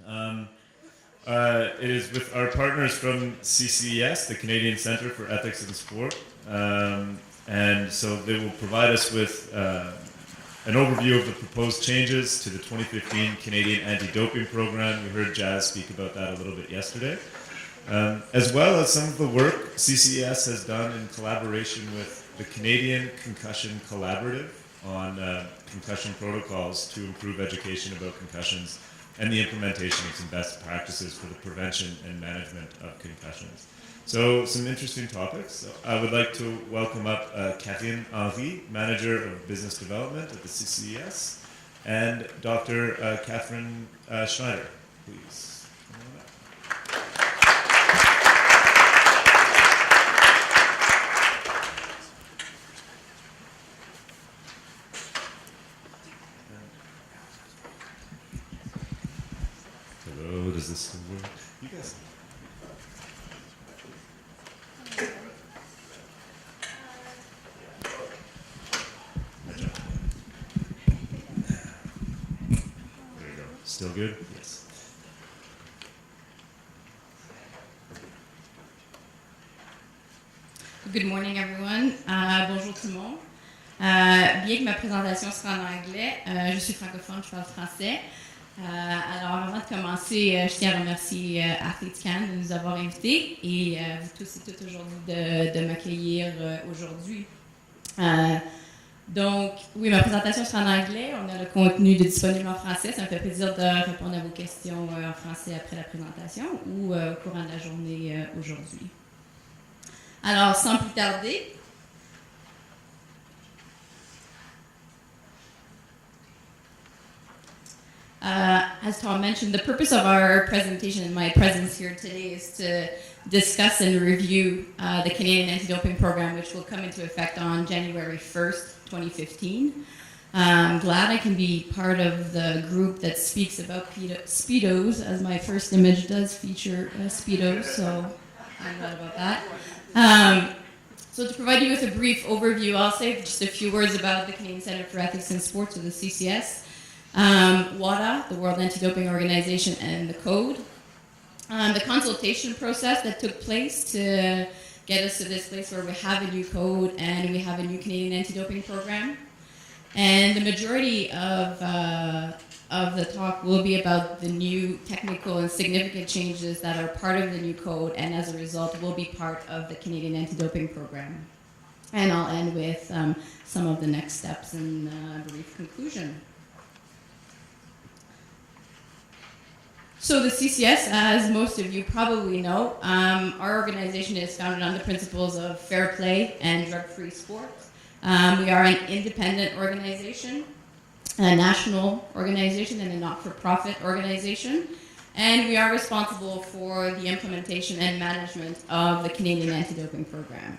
Um, it is with our partners from CCES, the Canadian Centre for Ethics in Sport. And so they will provide us with an overview of the proposed changes to the 2015 Canadian Anti-Doping Program. We heard Jazz speak about that a little bit yesterday. As well as some of the work CCES has done in collaboration with the Canadian Concussion Collaborative on concussion protocols to improve education about concussions and the implementation of some best practices for the prevention and management of concussions. So some interesting topics. So I would like to welcome up Catherine Henry, Manager of Business Development at the CCES, and Dr. Catherine Schneider, please. Hello, does this still work? You guys. There you go. Still good? Yes. Good morning, everyone. Bonjour tout le monde. Bien que ma présentation sera en anglais, je suis francophone, je parle français. Alors, avant de commencer, je tiens à remercier Athletes-Can de nous avoir invités et vous tous et toutes aujourd'hui de m'accueillir aujourd'hui. Donc, oui, ma présentation sera en anglais. On a le contenu disponible en français. Ça me fait plaisir de répondre à vos questions en français après la présentation ou au courant de la journée aujourd'hui. Alors, sans plus tarder, as Tom mentioned, the purpose of our presentation and my presence here today is to discuss and review the Canadian Anti-Doping Program, which will come into effect on January 1st, 2015. I'm glad I can be part of the group that speaks about Speedos, as my first image does feature Speedos, so I'm glad about that. So to provide you with a brief overview, I'll say just a few words about the Canadian Centre for Ethics in Sports, or the CCES, WADA, the World Anti-Doping Organization, and the Code. The consultation process that took place to get us to this place where we have a new code and we have a new Canadian anti-doping program. And the majority of the talk will be about the new technical and significant changes that are part of the new code and as a result will be part of the Canadian anti-doping program. And I'll end with some of the next steps and a brief conclusion. So the CCES, as most of you probably know, our organization is founded on the principles of fair play and drug-free sports. We are an independent organization, a national organization, and a not-for-profit organization. And we are responsible for the implementation and management of the Canadian Anti-Doping Program.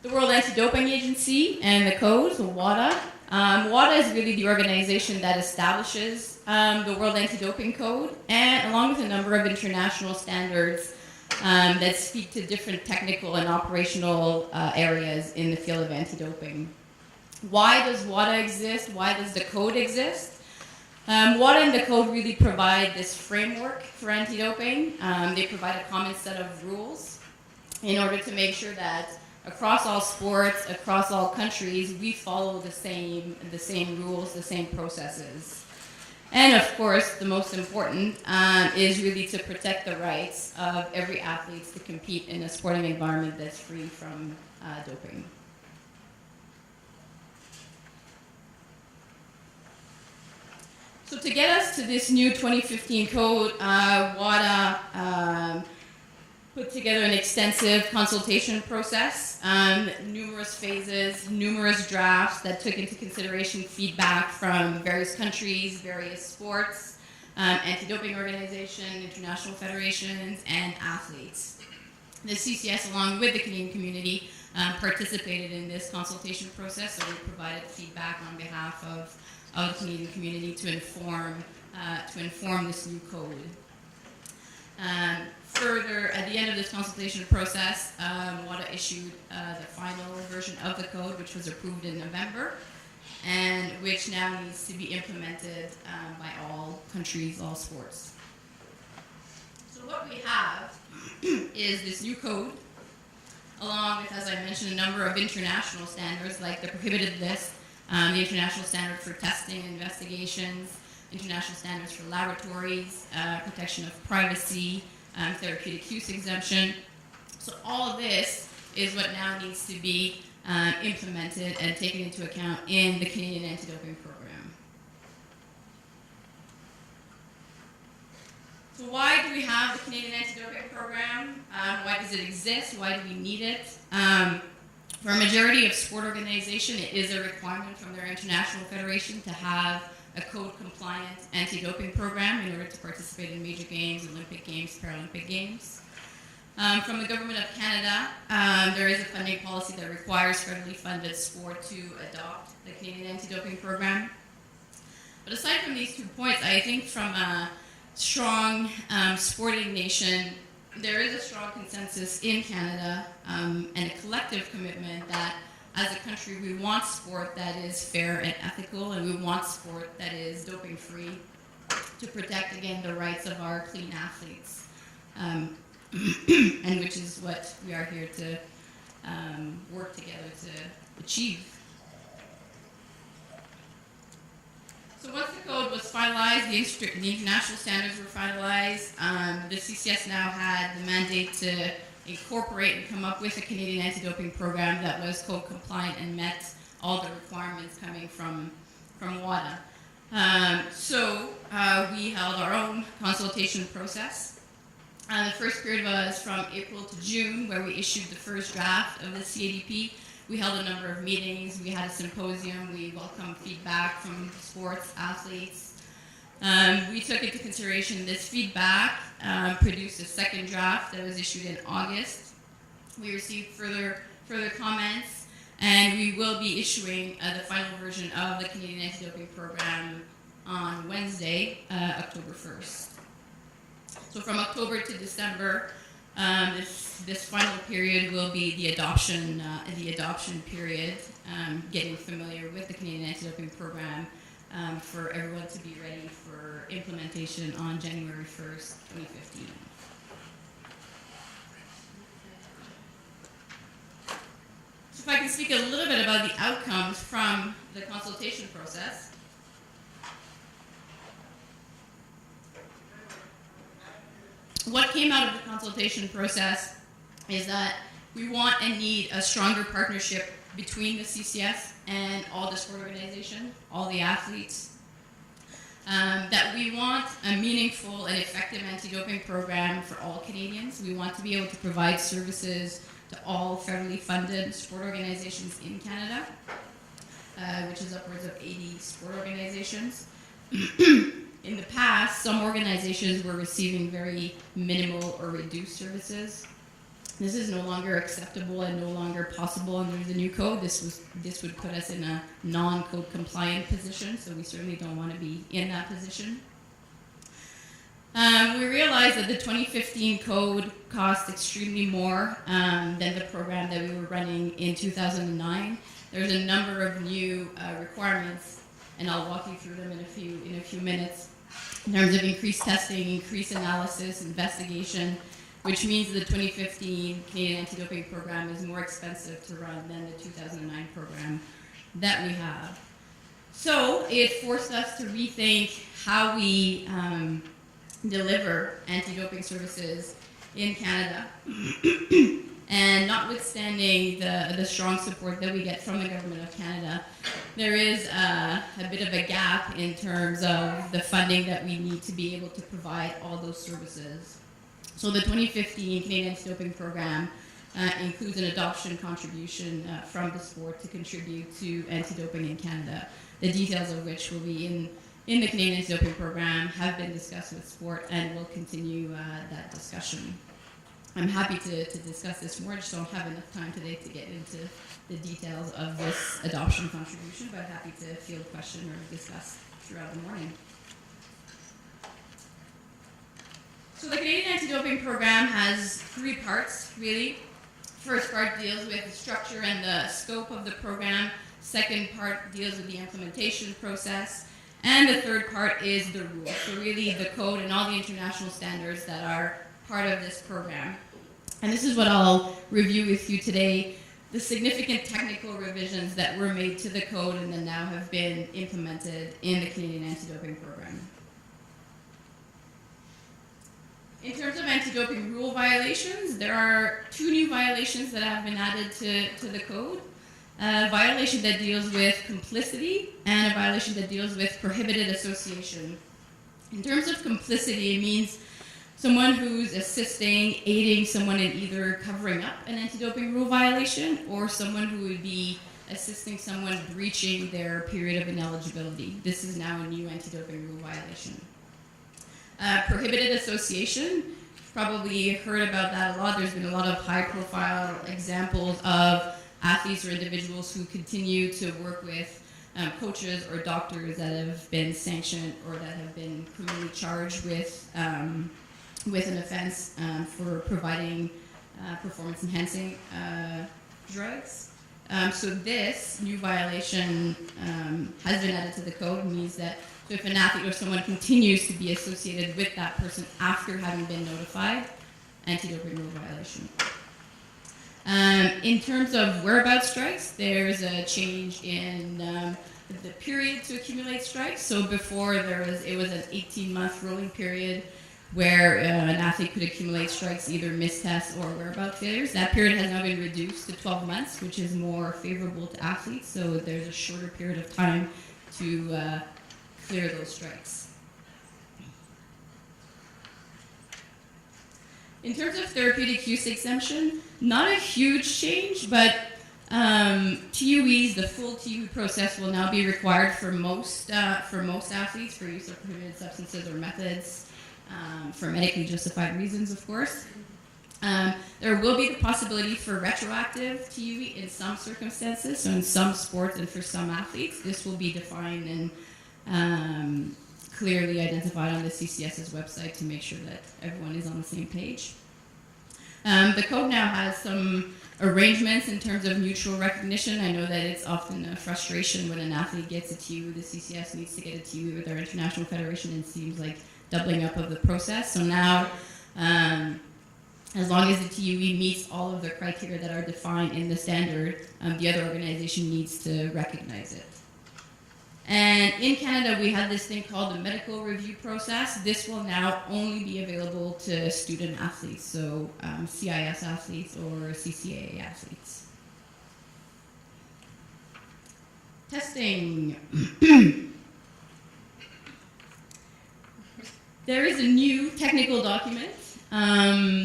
The World Anti-Doping Agency and the Code, so WADA. WADA is really the organization that establishes the World Anti-Doping Code, and along with a number of international standards that speak to different technical and operational areas in the field of anti-doping. Why does WADA exist? Why does the Code exist? WADA and the Code really provide this framework for anti-doping. They provide a common set of rules in order to make sure that across all sports, across all countries, we follow the same rules, the same processes. And of course, the most important is really to protect the rights of every athlete to compete in a sporting environment that's free from doping. So to get us to this new 2015 code, WADA put together an extensive consultation process, numerous phases, numerous drafts that took into consideration feedback from various countries, various sports, anti-doping organizations, international federations, and athletes. The CCES, along with the Canadian community, participated in this consultation process, so we provided feedback on behalf of the Canadian community to inform this new code. Further, at the end of this consultation process, WADA issued the final version of the code, which was approved in November. and which now needs to be implemented by all countries, all sports. So what we have is this new code, along with, as I mentioned, a number of international standards like the prohibited list, the international standard for testing and investigations, international standards for laboratories, protection of privacy, therapeutic use exemption. So all of this is what now needs to be implemented and taken into account in the Canadian Anti-Doping Program. So why do we have the Canadian Anti-Doping Program? Why does it exist? Why do we need it? For a majority of sport organizations, it is a requirement from their international federation to have a code-compliant anti-doping program in order to participate in major games, Olympic Games, Paralympic Games. From the Government of Canada, there is a funding policy that requires federally funded sport to adopt the Canadian Anti-Doping Program. But aside from these 2 points, I think from a strong sporting nation, there is a strong consensus in Canada and a collective commitment that as a country we want sport that is fair and ethical, and we want sport that is doping free to protect, again, the rights of our clean athletes, and which is what we are here to work together to achieve. So once the code was finalized, the international standards were finalized, the CCS now had the mandate to incorporate and come up with a Canadian anti-doping program that was code compliant and met all the requirements coming from WADA. So we held our own consultation process. The first period was from April to June, where we issued the first draft of the CADP. We held a number of meetings, we had a symposium, we welcomed feedback from sports athletes. We took into consideration this feedback, produced a second draft that was issued in August. We received further comments, and we will be issuing the final version of the Canadian Anti-Doping Program on Wednesday, October 1st. So from October to December, this final period will be the adoption period, getting familiar with the Canadian Anti-Doping Program for everyone to be ready for implementation on January 1st, 2015. So if I can speak a little bit about the outcomes from the consultation process. What came out of the consultation process is that we want and need a stronger partnership between the CCS and all the sport organizations, all the athletes. That we want a meaningful and effective anti-doping program for all Canadians. We want to be able to provide services to all federally funded sport organizations in Canada, which is upwards of 80 sport organizations. In the past, some organizations were receiving very minimal or reduced services. This is no longer acceptable and no longer possible under the new code. This would put us in a non-code compliant position, so we certainly don't want to be in that position. We realized that the 2015 code cost extremely more than the program that we were running in 2009. There's a number of new requirements, and I'll walk you through them in a few minutes, in terms of increased testing, increased analysis, investigation, which means the 2015 Canadian Anti-Doping Program is more expensive to run than the 2009 program that we have. So it forced us to rethink how we deliver anti-doping services in Canada. And notwithstanding the strong support that we get from the Government of Canada, there is a bit of a gap in terms of the funding that we need to be able to provide all those services. So the 2015 Canadian Anti-Doping Program includes an adoption contribution from the sport to contribute to anti-doping in Canada, the details of which will be in the Canadian Anti-Doping Program, have been discussed with sport, and will continue that discussion. I'm happy to discuss this more. I just don't have enough time today to get into the details of this adoption contribution, but happy to field question or discuss throughout the morning. So the Canadian Anti-Doping Program has three parts, really. First part deals with the structure and the scope of the program. Second part deals with the implementation process. And the third part is the rules. So really the code and all the international standards that are part of this program. And this is what I'll review with you today, the significant technical revisions that were made to the code and that now have been implemented in the Canadian Anti-Doping Program. In terms of anti-doping rule violations, there are 2 new violations that have been added to the code. A violation that deals with complicity and a violation that deals with prohibited association. In terms of complicity, it means someone who's assisting, aiding someone in either covering up an anti-doping rule violation or someone who would be assisting someone breaching their period of ineligibility. This is now a new anti-doping rule violation. Prohibited association, you've probably heard about that a lot. There's been a lot of high-profile examples of athletes or individuals who continue to work with coaches or doctors that have been sanctioned or that have been criminally charged with an offense for providing performance-enhancing drugs. So this new violation has been added to the code. It means that if an athlete or someone continues to be associated with that person after having been notified, anti-doping rule violation. In terms of whereabouts strikes, there's a change in the period to accumulate strikes. So before it was an 18-month rolling period where an athlete could accumulate strikes, either missed tests or whereabouts failures. That period has now been reduced to 12 months, which is more favorable to athletes. So there's a shorter period of time to clear those strikes. In terms of therapeutic use exemption, not a huge change, but TUEs, the full TUE process will now be required for most athletes for use of prohibited substances or methods for medically justified reasons, of course. There will be the possibility for retroactive TUE in some circumstances, so in some sports and for some athletes. This will be defined and clearly identified on the CCES's website to make sure that everyone is on the same page. The code now has some arrangements in terms of mutual recognition. I know that it's often a frustration when an athlete gets a TUE, the CCS needs to get a TUE with our international federation, and it seems like doubling up of the process. So now, as long as the TUE meets all of the criteria that are defined in the standard, the other organization needs to recognize it. And in Canada, we have this thing called the medical review process. This will now only be available to student athletes, so CIS athletes or CCAA athletes. Testing. There is a new technical document.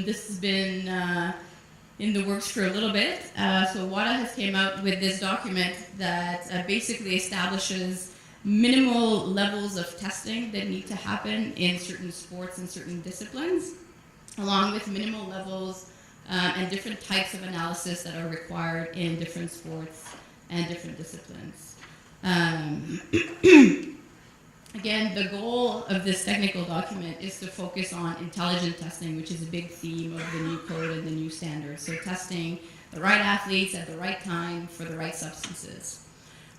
This has been in the works for a little bit. So WADA has came out with this document that basically establishes minimal levels of testing that need to happen in certain sports and certain disciplines, along with minimal levels and different types of analysis that are required in different sports and different disciplines. Again, the goal of this technical document is to focus on intelligent testing, which is a big theme of the new code and the new standards. So testing the right athletes at the right time for the right substances.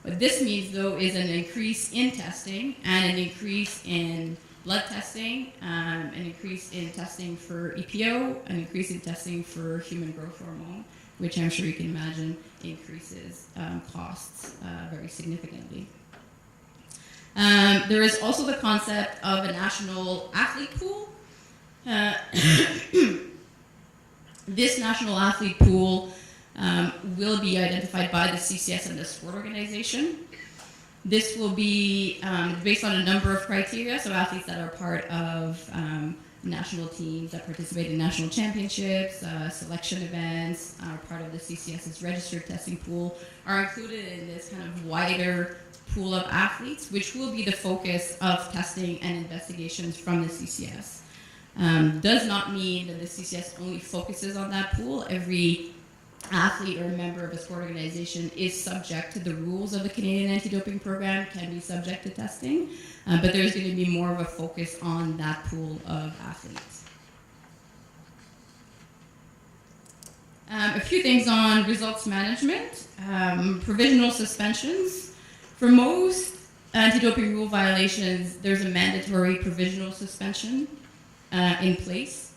What this means, though, is an increase in testing and an increase in blood testing, an increase in testing for EPO, an increase in testing for human growth hormone, which I'm sure you can imagine increases costs very significantly. There is also the concept of a national athlete pool. This national athlete pool will be identified by the CCS and the sport organization. This will be based on a number of criteria, so athletes that are part of national teams that participate in national championships, selection events, are part of the CCS's registered testing pool, are included in this kind of wider pool of athletes, which will be the focus of testing and investigations from the CCS. Does not mean that the CCS only focuses on that pool. Every athlete or member of a sport organization is subject to the rules of the Canadian Anti-Doping Program, can be subject to testing, but there's going to be more of a focus on that pool of athletes. A few things on results management, provisional suspensions. For most anti-doping rule violations, there's a mandatory provisional suspension in place.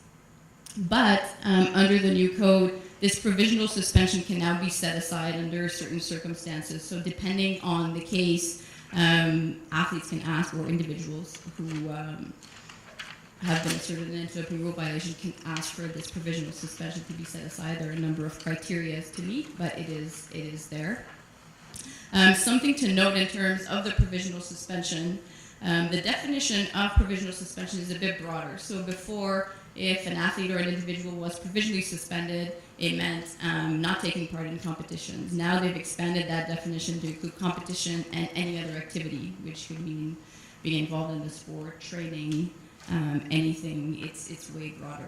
But under the new code, this provisional suspension can now be set aside under certain circumstances. So depending on the case, athletes can ask, or individuals who have been asserted an anti-doping rule violation can ask for this provisional suspension to be set aside. There are a number of criteria to meet, but it is there. Something to note in terms of the provisional suspension, the definition of provisional suspension is a bit broader. So before, if an athlete or an individual was provisionally suspended, it meant not taking part in competitions. Now they've expanded that definition to include competition and any other activity, which could mean being involved in the sport, training, anything. It's way broader.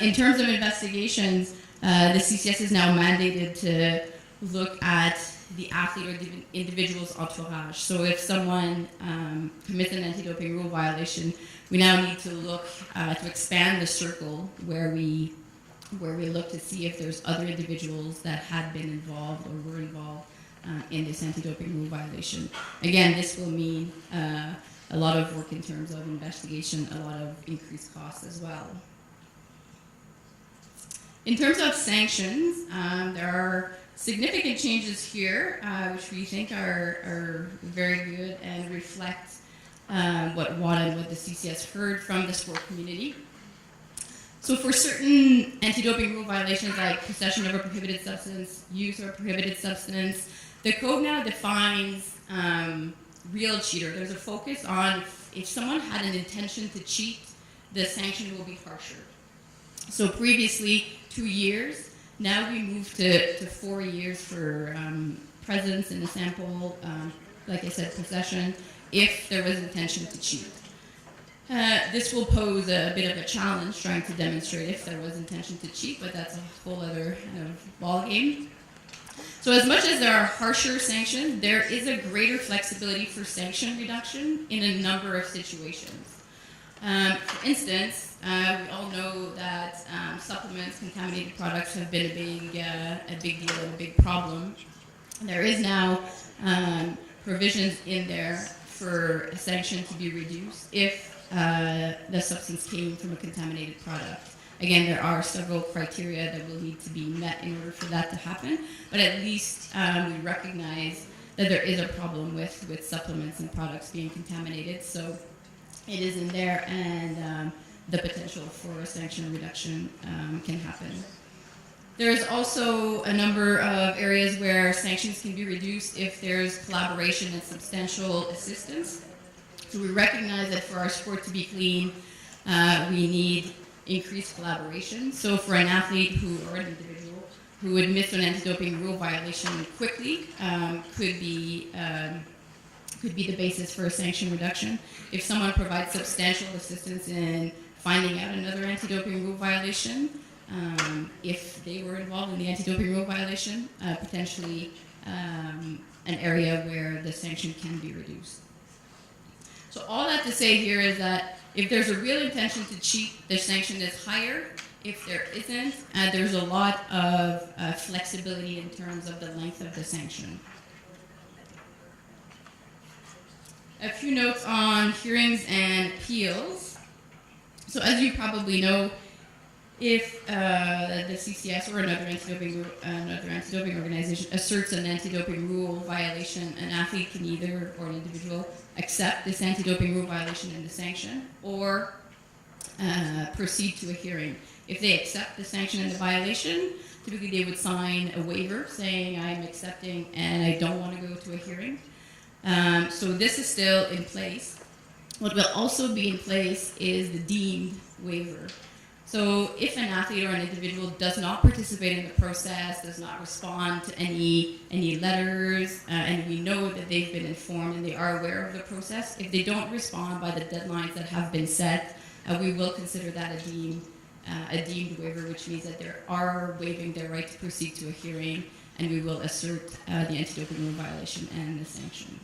In terms of investigations, the CCS is now mandated to look at the athlete or the individual's entourage. So if someone commits an anti-doping rule violation, we now need to look to expand the circle where we look to see if there's other individuals that had been involved or were involved in this anti-doping rule violation. Again, this will mean a lot of work in terms of investigation, a lot of increased costs as well. In terms of sanctions, there are significant changes here, which we think are very good and reflect what WADA and what the CCS heard from the sport community. So for certain anti-doping rule violations like possession of a prohibited substance, use of a prohibited substance, the code now defines real cheater. There's a focus on if someone had an intention to cheat, the sanction will be harsher. So previously 2 years, now we move to 4 years for presence in the sample, like I said, possession, if there was intention to cheat. This will pose a bit of a challenge trying to demonstrate if there was intention to cheat, but that's a whole other ball game. So as much as there are harsher sanctions, there is a greater flexibility for sanction reduction in a number of situations. For instance, we all know that supplements, contaminated products have been a big deal and a big problem. There is now provisions in there for a sanction to be reduced if the substance came from a contaminated product. Again, there are several criteria that will need to be met in order for that to happen, but at least we recognize that there is a problem with supplements and products being contaminated, so it is in there, and the potential for a sanction reduction can happen. There is also a number of areas where sanctions can be reduced if there's collaboration and substantial assistance. So we recognize that for our sport to be clean, we need increased collaboration. So for an athlete or an individual who admits to an anti-doping rule violation quickly could be the basis for a sanction reduction. If someone provides substantial assistance in finding out another anti-doping rule violation, if they were involved in the anti-doping rule violation, potentially an area where the sanction can be reduced. So all that to say here is that if there's a real intention to cheat, the sanction is higher. If there isn't, there's a lot of flexibility in terms of the length of the sanction. A few notes on hearings and appeals. So as you probably know, if the CCS or another anti-doping organization asserts an anti-doping rule violation, an athlete can either, or an individual, accept this anti-doping rule violation and the sanction, or proceed to a hearing. If they accept the sanction and the violation, typically they would sign a waiver saying, I'm accepting and I don't want to go to a hearing. So this is still in place. What will also be in place is the deemed waiver. So if an athlete or an individual does not participate in the process, does not respond to any letters, and we know that they've been informed and they are aware of the process, if they don't respond by the deadlines that have been set, we will consider that a deemed waiver, which means that they are waiving their right to proceed to a hearing, and we will assert the anti-doping rule violation and the sanction.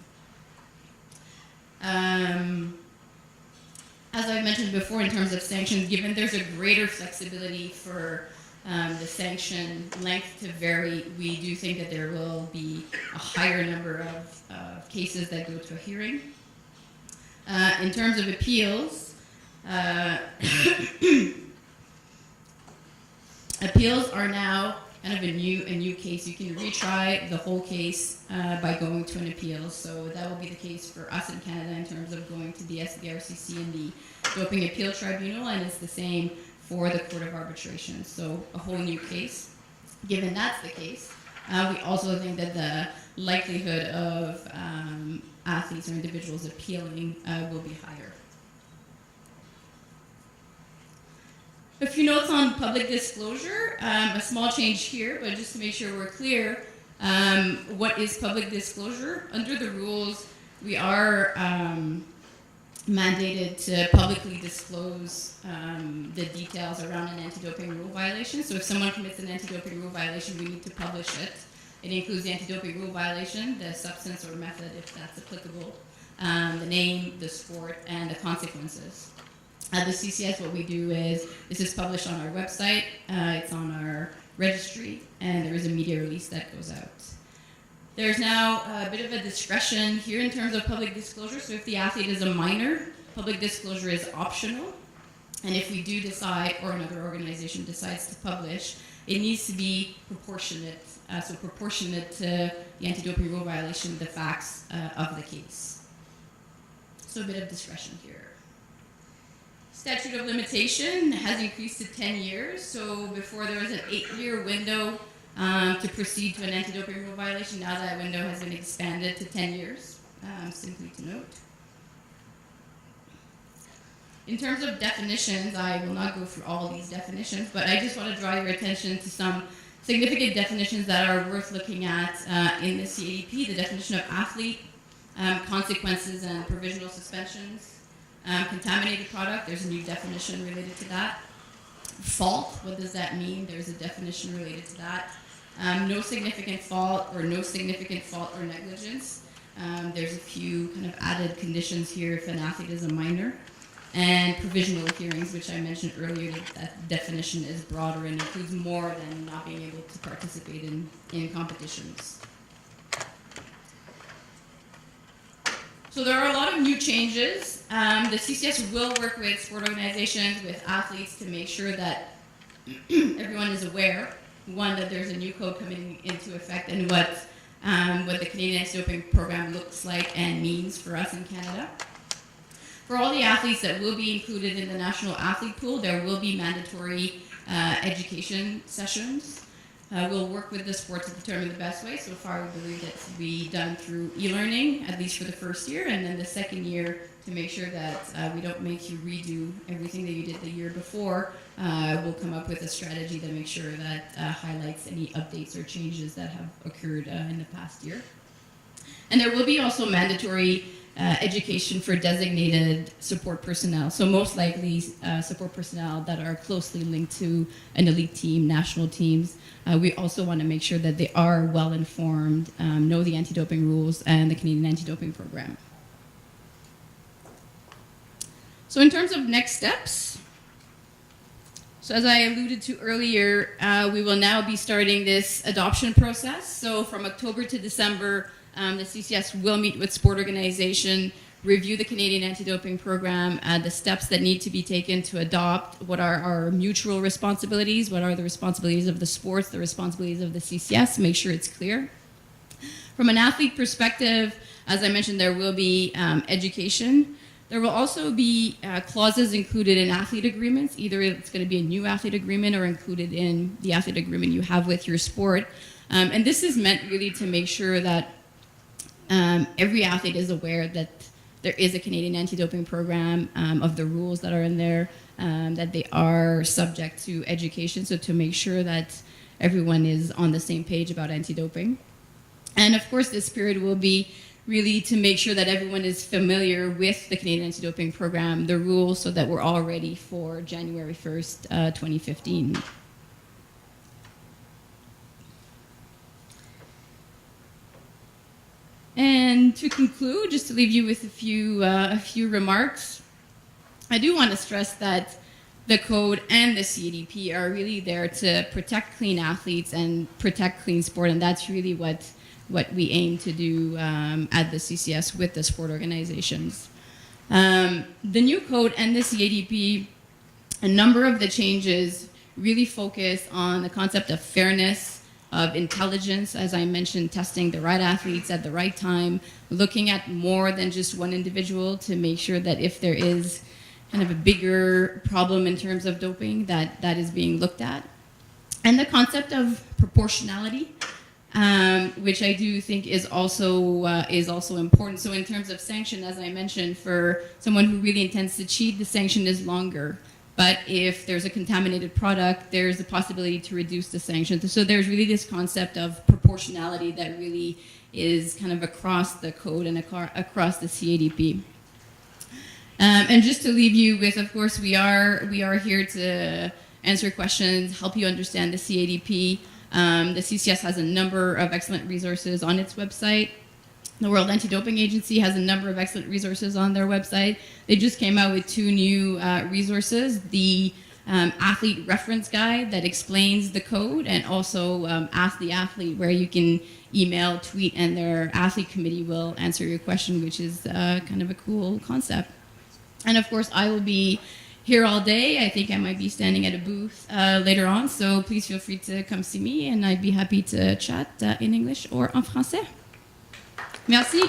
As I mentioned before, in terms of sanctions, given there's a greater flexibility for the sanction length to vary. We do think that there will be a higher number of cases that go to a hearing. In terms of appeals, appeals are now kind of a new case. You can retry the whole case by going to an appeal. So that will be the case for us in Canada in terms of going to the SBRCC and the Doping Appeal Tribunal, and it's the same for the Court of Arbitration. So a whole new case. Given that's the case, we also think that the likelihood of athletes or individuals appealing will be higher. A few notes on public disclosure. A small change here, but just to make sure we're clear, what is public disclosure? Under the rules, we are mandated to publicly disclose the details around an anti-doping rule violation. So if someone commits an anti-doping rule violation, we need to publish it. It includes the anti-doping rule violation, the substance or method, if that's applicable, the name, the sport, and the consequences. At the CCS, what we do is, this is published on our website, it's on our registry, and there is a media release that goes out. There's now a bit of a discretion here in terms of public disclosure. So if the athlete is a minor, public disclosure is optional. And if we do decide, or another organization decides to publish, it needs to be proportionate. So proportionate to the anti-doping rule violation, the facts of the case. So a bit of discretion here. Statute of limitation has increased to 10 years. So before there was an 8-year window to proceed to an anti-doping rule violation. Now that window has been expanded to 10 years, simply to note. In terms of definitions, I will not go through all these definitions, but I just want to draw your attention to some significant definitions that are worth looking at in the CADP. The definition of athlete, consequences and provisional suspensions. Contaminated product, there's a new definition related to that. Fault, what does that mean? There's a definition related to that. No significant fault or negligence. There's a few kind of added conditions here if an athlete is a minor. And provisional hearings, which I mentioned earlier, that definition is broader and includes more than not being able to participate in competitions. So there are a lot of new changes. The CCS will work with sport organizations, with athletes to make sure that everyone is aware, one, that there's a new code coming into effect and what the Canadian Anti-Doping Program looks like and means for us in Canada. For all the athletes that will be included in the National Athlete Pool, there will be mandatory education sessions. We'll work with the sport to determine the best way. So far, we believe that to be done through e-learning, at least for the first year, and then the second year to make sure that we don't make you redo everything that you did the year before. We'll come up with a strategy to make sure that highlights any updates or changes that have occurred in the past year. And there will be also mandatory education for designated support personnel. So most likely support personnel that are closely linked to an elite team, national teams. We also want to make sure that they are well informed, know the anti-doping rules and the Canadian Anti-Doping Program. So in terms of next steps, so as I alluded to earlier, we will now be starting this adoption process. So from October to December, the CCS will meet with sport organization, review the Canadian Anti-Doping Program, the steps that need to be taken to adopt, what are our mutual responsibilities, what are the responsibilities of the sports, the responsibilities of the CCS, make sure it's clear. From an athlete perspective, as I mentioned, there will be education. There will also be clauses included in athlete agreements. Either it's going to be a new athlete agreement or included in the athlete agreement you have with your sport. And this is meant really to make sure that every athlete is aware that there is a Canadian Anti-Doping Program, of the rules that are in there, that they are subject to education, so to make sure that everyone is on the same page about anti-doping. And of course, this period will be really to make sure that everyone is familiar with the Canadian Anti-Doping Program, the rules, so that we're all ready for January 1st, 2015. And to conclude, just to leave you with a few remarks, I do want to stress that the code and the CADP are really there to protect clean athletes and protect clean sport, and that's really what we aim to do at the CCS with the sport organizations. The new code and the CADP, a number of the changes really focus on the concept of fairness, of intelligence, as I mentioned, testing the right athletes at the right time, looking at more than just one individual to make sure that if there is kind of a bigger problem in terms of doping, that is being looked at. And the concept of proportionality, which I do think is also important. So in terms of sanction, as I mentioned, for someone who really intends to cheat, the sanction is longer. But if there's a contaminated product, there's the possibility to reduce the sanction. So there's really this concept of proportionality that really is kind of across the code and across the CADP. And just to leave you with, of course, we are here to answer questions, help you understand the CADP. The CCS has a number of excellent resources on its website. The World Anti-Doping Agency has a number of excellent resources on their website. They just came out with 2 new resources, the athlete reference guide that explains the code, and also Ask the Athlete, where you can email, tweet, and their athlete committee will answer your question, which is kind of a cool concept. And of course, I will be here all day. I think I might be standing at a booth later on, so please feel free to come see me, and I'd be happy to chat in English or en français. Merci.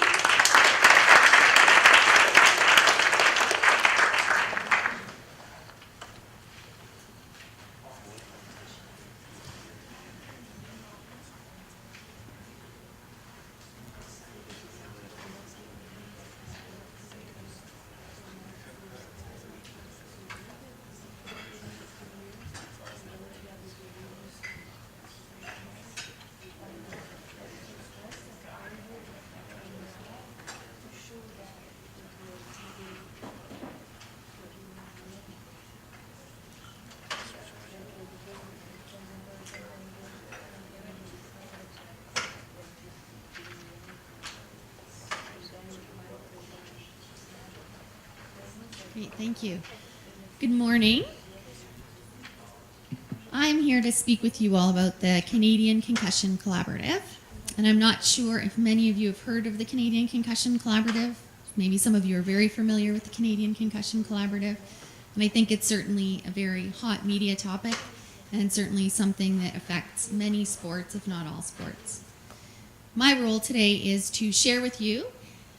Great, thank you. Good morning. I'm here to speak with you all about the Canadian Concussion Collaborative. And I'm not sure if many of you have heard of the Canadian Concussion Collaborative. Maybe some of you are very familiar with the Canadian Concussion Collaborative. And I think it's certainly a very hot media topic and certainly something that affects many sports, if not all sports. My role today is to share with you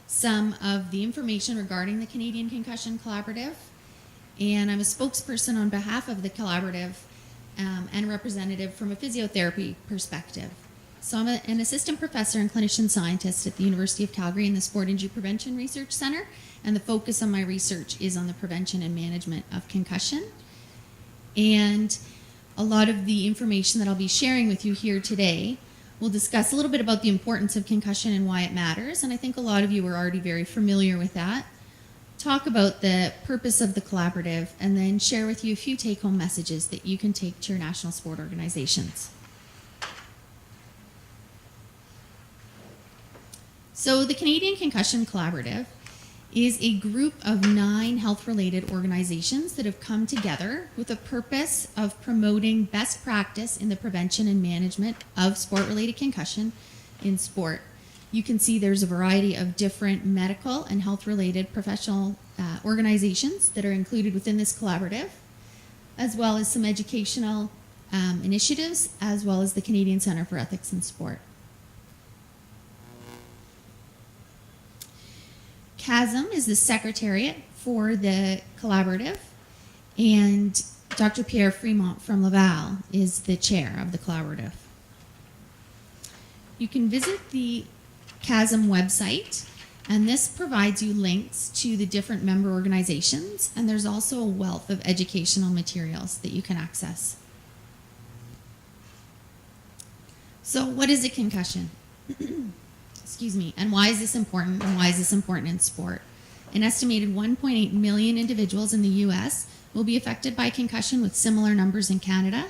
some of the information regarding the Canadian Concussion Collaborative, and I'm a spokesperson on behalf of the collaborative and a representative from a physiotherapy perspective. So I'm an assistant professor and clinician scientist at the University of Calgary in the Sport Injury Prevention Research Center, and the focus on my research is on the prevention and management of concussion. And a lot of the information that I'll be sharing with you here today, we'll discuss a little bit about the importance of concussion and why it matters, and I think a lot of you are already very familiar with that. Talk about the purpose of the collaborative, and then share with you a few take-home messages that you can take to your national sport organizations. So the Canadian Concussion Collaborative is a group of 9 health-related organizations that have come together with a purpose of promoting best practice in the prevention and management of sport-related concussion in sport. You can see there's a variety of different medical and health-related professional organizations that are included within this collaborative, as well as some educational initiatives, as well as the Canadian Centre for Ethics in Sport. CASM is the secretariat for the collaborative, and Dr. Pierre Fremont from Laval is the chair of the collaborative. You can visit the CASM website, and this provides you links to the different member organizations, and there's also a wealth of educational materials that you can access. So what is a concussion? Excuse me, and why is this important, and why is this important in sport? An estimated 1.8 million individuals in the US will be affected by concussion, with similar numbers in Canada.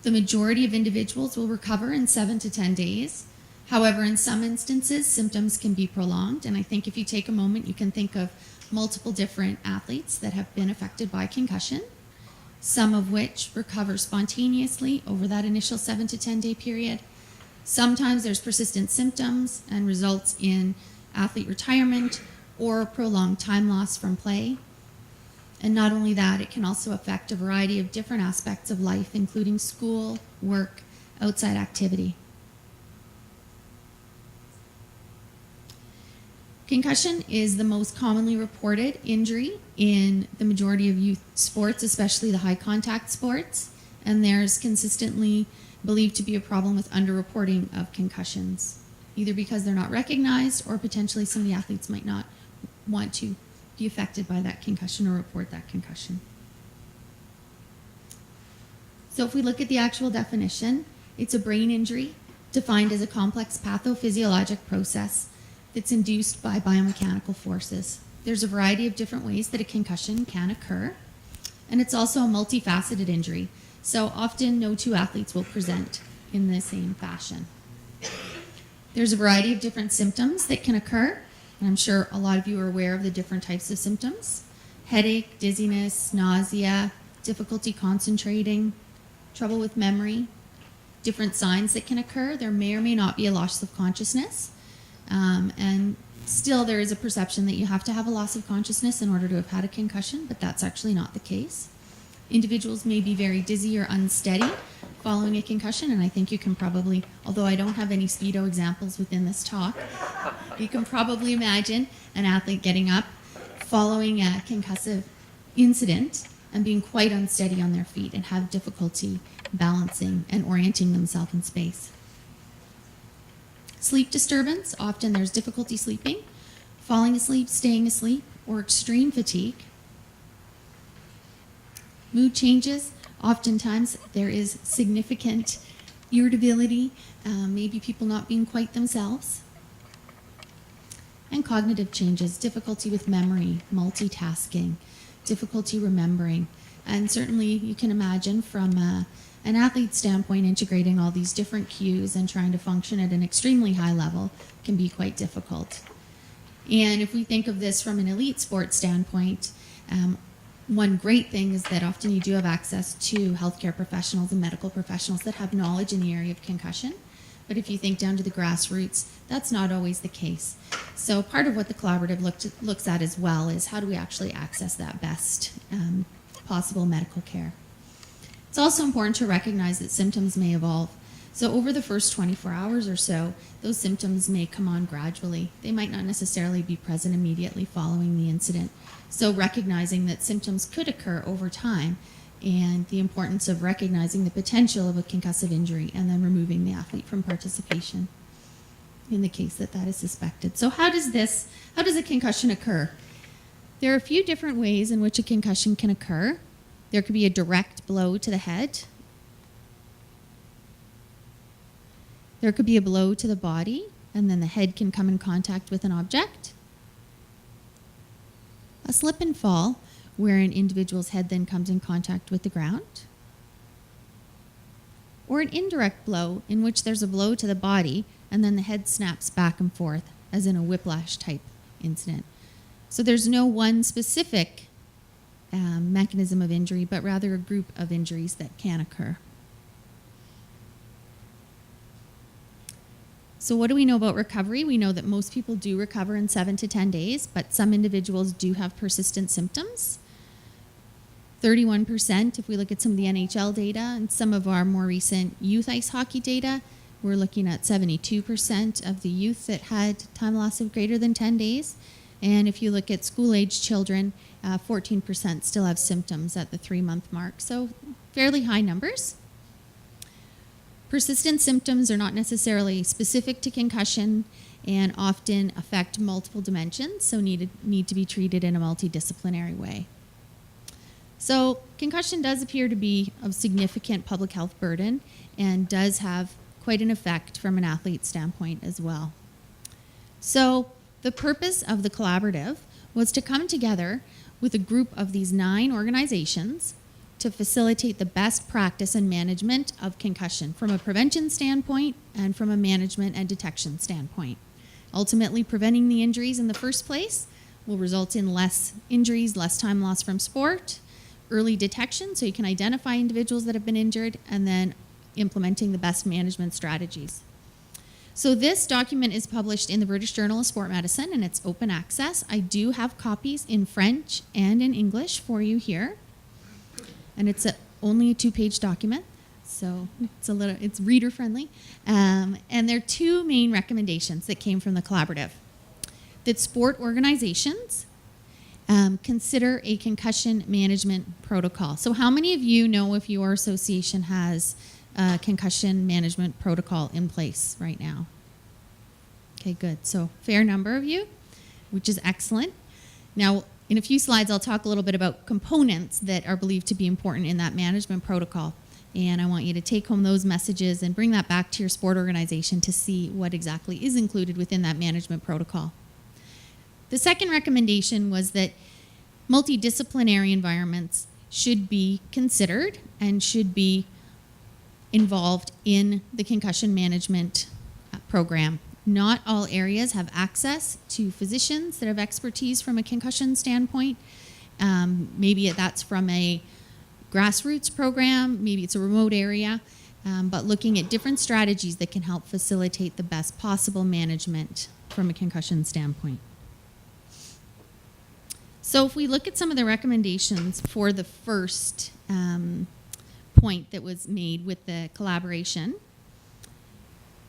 The majority of individuals will recover in 7 to 10 days. However, in some instances, symptoms can be prolonged, and I think if you take a moment, you can think of multiple different athletes that have been affected by concussion. some of which recover spontaneously over that initial 7 to 10 day period. Sometimes there's persistent symptoms and results in athlete retirement or prolonged time loss from play. And not only that, it can also affect a variety of different aspects of life, including school, work, outside activity. Concussion is the most commonly reported injury in the majority of youth sports, especially the high contact sports, and there's consistently believed to be a problem with underreporting of concussions, either because they're not recognized or potentially some of the athletes might not want to be affected by that concussion or report that concussion. So if we look at the actual definition, it's a brain injury defined as a complex pathophysiologic process that's induced by biomechanical forces. There's a variety of different ways that a concussion can occur, and it's also a multifaceted injury. So often no two athletes will present in the same fashion. There's a variety of different symptoms that can occur, and I'm sure a lot of you are aware of the different types of symptoms. Headache, dizziness, nausea, difficulty concentrating, trouble with memory, different signs that can occur. There may or may not be a loss of consciousness. And still there is a perception that you have to have a loss of consciousness in order to have had a concussion, but that's actually not the case. Individuals may be very dizzy or unsteady following a concussion, and I think you can probably, although I don't have any Speedo examples within this talk, you can probably imagine an athlete getting up following a concussive incident and being quite unsteady on their feet and have difficulty balancing and orienting themselves in space. Sleep disturbance, often there's difficulty sleeping, falling asleep, staying asleep, or extreme fatigue. Mood changes, oftentimes there is significant irritability, maybe people not being quite themselves. And cognitive changes, difficulty with memory, multitasking, difficulty remembering. And certainly you can imagine from an athlete's standpoint, integrating all these different cues and trying to function at an extremely high level can be quite difficult. And if we think of this from an elite sports standpoint, one great thing is that often you do have access to healthcare professionals and medical professionals that have knowledge in the area of concussion. But if you think down to the grassroots, that's not always the case. So part of what the collaborative looks at as well is how do we actually access that best possible medical care. It's also important to recognize that symptoms may evolve. So over the first 24 hours or so, those symptoms may come on gradually. They might not necessarily be present immediately following the incident. So recognizing that symptoms could occur over time and the importance of recognizing the potential of a concussive injury and then removing the athlete from participation in the case that that is suspected. So how does a concussion occur? There are a few different ways in which a concussion can occur. There could be a direct blow to the head. There could be a blow to the body, and then the head can come in contact with an object. A slip and fall, where an individual's head then comes in contact with the ground. Or an indirect blow, in which there's a blow to the body, and then the head snaps back and forth, as in a whiplash type incident. So there's no one specific mechanism of injury, but rather a group of injuries that can occur. So what do we know about recovery? We know that most people do recover in 7 to 10 days, but some individuals do have persistent symptoms. 31%, if we look at some of the NHL data and some of our more recent youth ice hockey data, we're looking at 72% of the youth that had time loss of greater than 10 days. And if you look at school-age children, 14% still have symptoms at the 3-month mark. So fairly high numbers. Persistent symptoms are not necessarily specific to concussion and often affect multiple dimensions, so need to be treated in a multidisciplinary way. So concussion does appear to be of significant public health burden and does have quite an effect from an athlete standpoint as well. So the purpose of the collaborative was to come together with a group of these 9 organizations to facilitate the best practice and management of concussion from a prevention standpoint and from a management and detection standpoint. Ultimately, preventing the injuries in the first place will result in less injuries, less time lost from sport. early detection so you can identify individuals that have been injured, and then implementing the best management strategies. So this document is published in the British Journal of Sport Medicine, and it's open access. I do have copies in French and in English for you here. And it's only a 2-page document, so it's reader friendly. And there are 2 main recommendations that came from the collaborative. That sport organizations consider a concussion management protocol. So how many of you know if your association has a concussion management protocol in place right now? Okay, good. So fair number of you, which is excellent. Now, in a few slides, I'll talk a little bit about components that are believed to be important in that management protocol. And I want you to take home those messages and bring that back to your sport organization to see what exactly is included within that management protocol. The second recommendation was that multidisciplinary environments should be considered and should be involved in the concussion management program. Not all areas have access to physicians that have expertise from a concussion standpoint. Maybe that's from a grassroots program, maybe it's a remote area, but looking at different strategies that can help facilitate the best possible management from a concussion standpoint. So if we look at some of the recommendations for the first point that was made with the collaboration,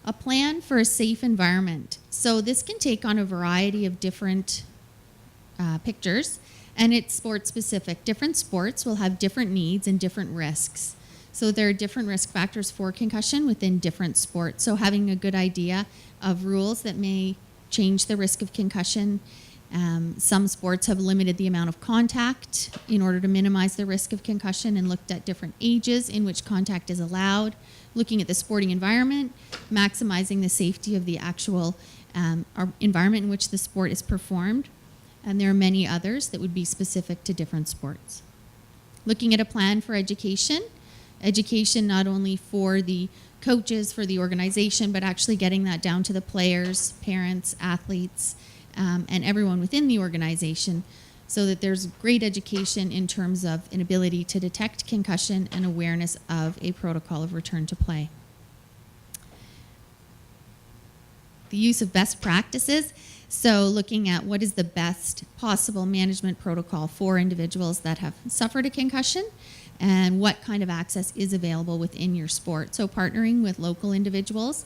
a plan for a safe environment. So this can take on a variety of different pictures, and it's sport specific. Different sports will have different needs and different risks. So there are different risk factors for concussion within different sports. So having a good idea of rules that may change the risk of concussion. Some sports have limited the amount of contact in order to minimize the risk of concussion and looked at different ages in which contact is allowed, looking at the sporting environment, maximizing the safety of the actual environment in which the sport is performed. And there are many others that would be specific to different sports. Looking at a plan for education not only for the coaches, for the organization, but actually getting that down to the players, parents, athletes, and everyone within the organization, so that there's great education in terms of an ability to detect concussion and awareness of a protocol of return to play. The use of best practices, so looking at what is the best possible management protocol for individuals that have suffered a concussion and what kind of access is available within your sport. So partnering with local individuals.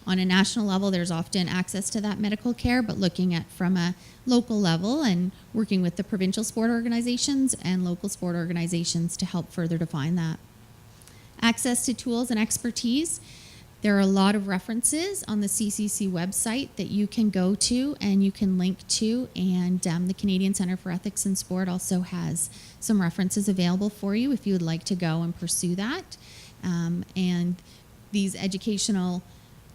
On a national level, there's often access to that medical care, but looking at from a local level and working with the provincial sport organizations and local sport organizations to help further define that. Access to tools and expertise. There are a lot of references on the CCC website that you can go to and you can link to, and the Canadian Centre for Ethics in Sport also has some references available for you if you would like to go and pursue that. And these educational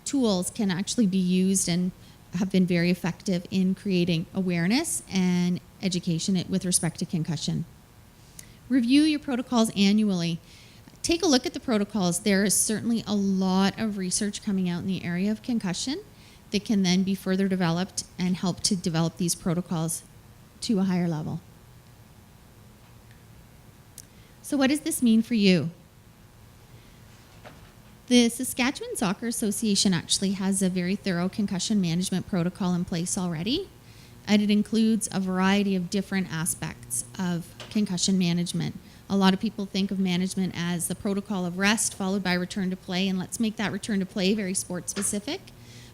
tools can actually be used and have been very effective in creating awareness and education with respect to concussion. Review your protocols annually. Take a look at the protocols. There is certainly a lot of research coming out in the area of concussion that can then be further developed and help to develop these protocols to a higher level. So what does this mean for you? The Saskatchewan Soccer Association actually has a very thorough concussion management protocol in place already, and it includes a variety of different aspects of concussion management. A lot of people think of management as the protocol of rest followed by return to play, and let's make that return to play very sport specific.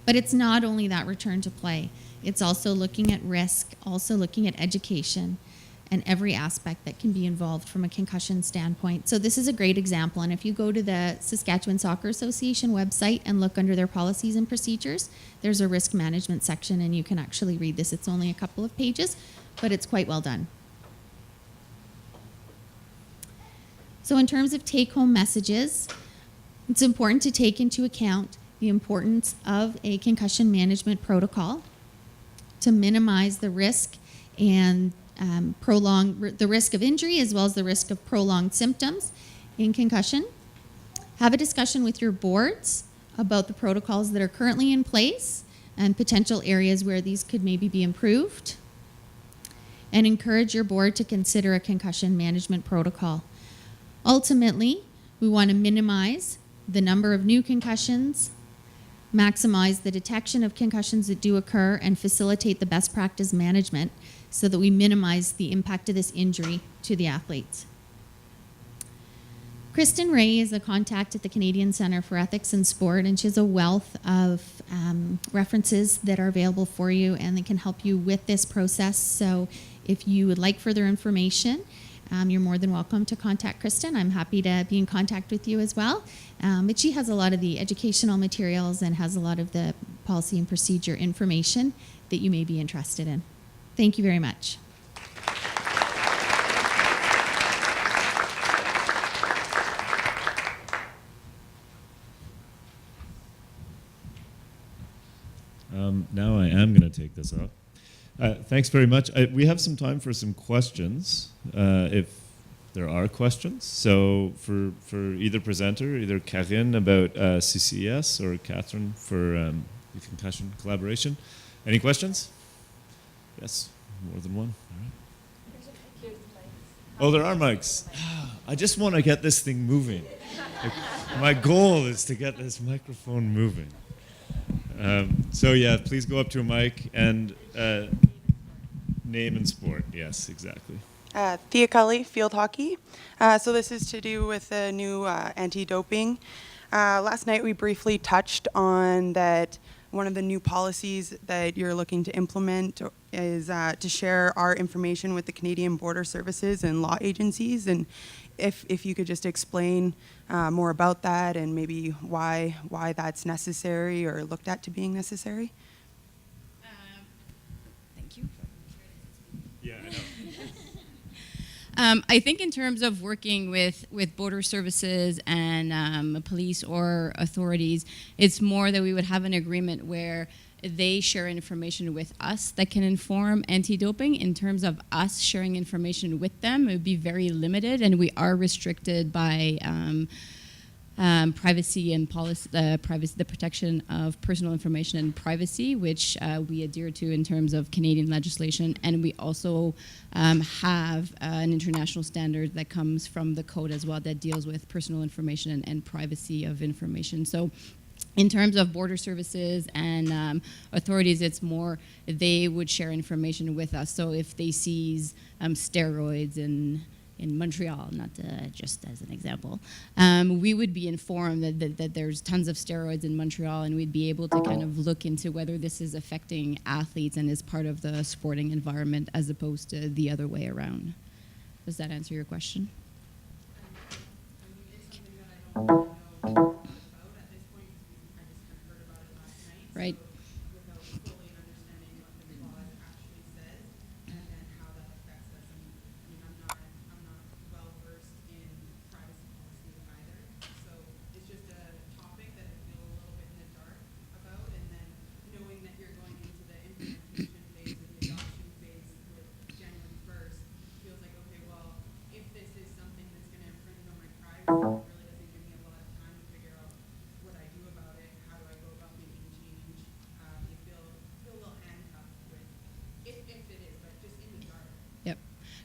But it's not only that return to play. It's also looking at risk, also looking at education, and every aspect that can be involved from a concussion standpoint. So this is a great example, and if you go to the Saskatchewan Soccer Association website and look under their policies and procedures, there's a risk management section, and you can actually read this. It's only a couple of pages, but it's quite well done. So in terms of take-home messages, it's important to take into account the importance of a concussion management protocol to minimize the risk and prolong the risk of injury as well as the risk of prolonged symptoms in concussion. Have a discussion with your boards about the protocols that are currently in place and potential areas where these could maybe be improved. and encourage your board to consider a concussion management protocol. Ultimately, we want to minimize the number of new concussions, maximize the detection of concussions that do occur, and facilitate the best practice management so that we minimize the impact of this injury to the athletes. Kristen Ray is a contact at the Canadian Centre for Ethics in Sport, and she has a wealth of references that are available for you and that can help you with this process. So if you would like further information, you're more than welcome to contact Kristen. I'm happy to be in contact with you as well. But she has a lot of the educational materials and has a lot of the policy and procedure information that you may be interested in. Thank you very much. Now I am going to take this up. Thanks very much. We have some time for some questions, if there are questions. So for either presenter, either Karine about CCES or Catherine for the concussion collaboration. Any questions? Yes, more than one. All right. Oh, there are mics. I just want to get this thing moving. Like, my goal is to get this microphone moving. So yeah, please go up to a mic and name and sport. Yes, exactly. Thea Cully, field hockey. So this is to do with the new anti-doping. Last night we briefly touched on that one of the new policies that you're looking to implement is to share our information with the Canadian Border Services and law agencies. And if you could just explain more about that and maybe why that's necessary or looked at to being necessary. Thank you. Yeah, I know. I think in terms of working with border services and police or authorities, it's more that we would have an agreement where they share information with us that can inform anti-doping. In terms of us sharing information with them, it would be very limited, and we are restricted by privacy and policy, the protection of personal information and privacy, which we adhere to in terms of Canadian legislation, and we also have an international standard that comes from the code as well that deals with personal information and privacy of information. So in terms of border services and authorities, it's more they would share information with us. So if they seize steroids in Montreal, not just as an example, we would be informed that there's tons of steroids in Montreal, and we'd be able to kind of look into whether this is affecting athletes and is part of the sporting environment as opposed to the other way around. Does that answer your question? Right.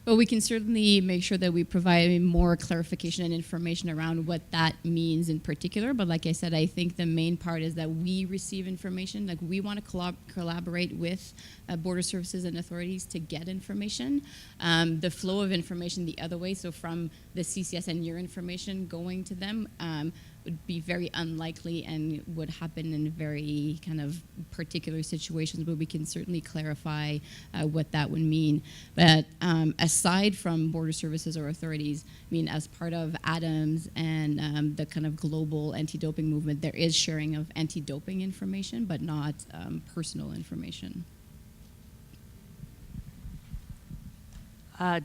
But we can certainly make sure that we provide more clarification and information around what that means in particular. But like I said, I think the main part is that we receive information. Like, we want to collaborate with border services and authorities to get information. The flow of information the other way, so from the CCS and your information going to them, would be very unlikely and would happen in very kind of particular situations, but we can certainly clarify what that would mean. But aside from border services or authorities, I mean, as part of ADAMS and the kind of global anti-doping movement, there is sharing of anti-doping information, but not personal information.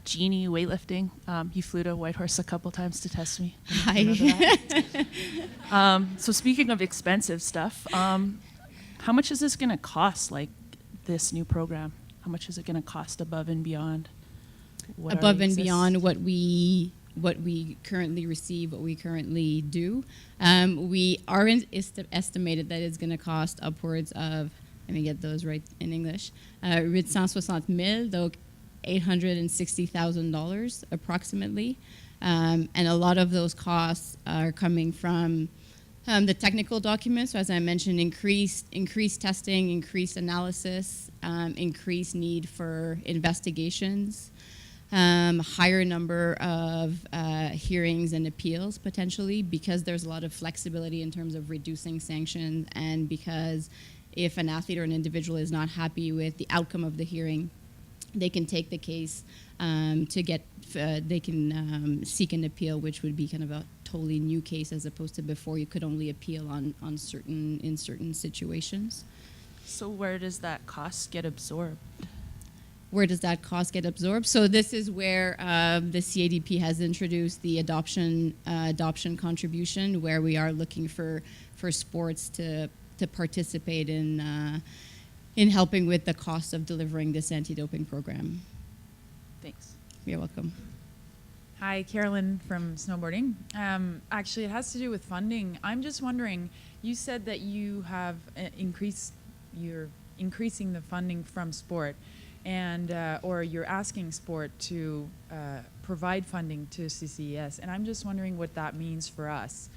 Jeannie, weightlifting. You flew to Whitehorse a couple times to test me. Hi. So speaking of expensive stuff, how much is this going to cost, like this new program? How much is it going to cost above and beyond? Above and beyond what we currently receive, what we currently do. We are estimated that it's going to cost upwards of, let me get those right in English, 860,000, donc $860,000 approximately. And a lot of those costs are coming from the technical documents. So as I mentioned, increased testing, increased analysis, increased need for investigations, higher number of hearings and appeals potentially, because there's a lot of flexibility in terms of reducing sanctions, and because if an athlete or an individual is not happy with the outcome of the hearing, they can take the case to get, they can seek an appeal, which would be kind of a totally new case, as opposed to before you could only appeal in certain situations. So where does that cost get absorbed? Where does that cost get absorbed? So this is where the CADP has introduced the adoption contribution, where we are looking for sports to participate in helping with the cost of delivering this anti-doping program. Thanks. You're welcome. Hi, Carolyn from snowboarding. Actually, it has to do with funding. I'm just wondering, you said that you have you're increasing the funding from sport, and or you're asking sport to provide funding to CCES, and I'm just wondering what that means for us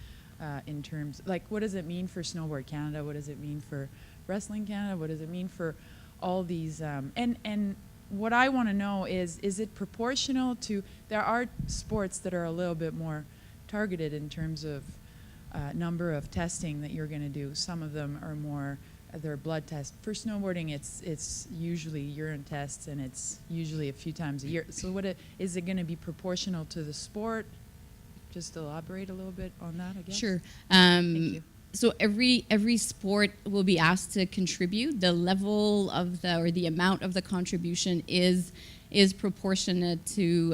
in terms, like, what does it mean for Snowboard Canada? What does it mean for Wrestling Canada? What does it mean for all these? And what I want to know is it proportional to, there are sports that are a little bit more targeted in terms of number of testing that you're going to do. Some of them are more, they're blood tests. For snowboarding, it's usually urine tests, and it's usually a few times a year. So is it going to be proportional to the sport? Just elaborate a little bit on that, I guess. Sure. Thank you. So every sport will be asked to contribute. The level of the amount of the contribution is proportionate to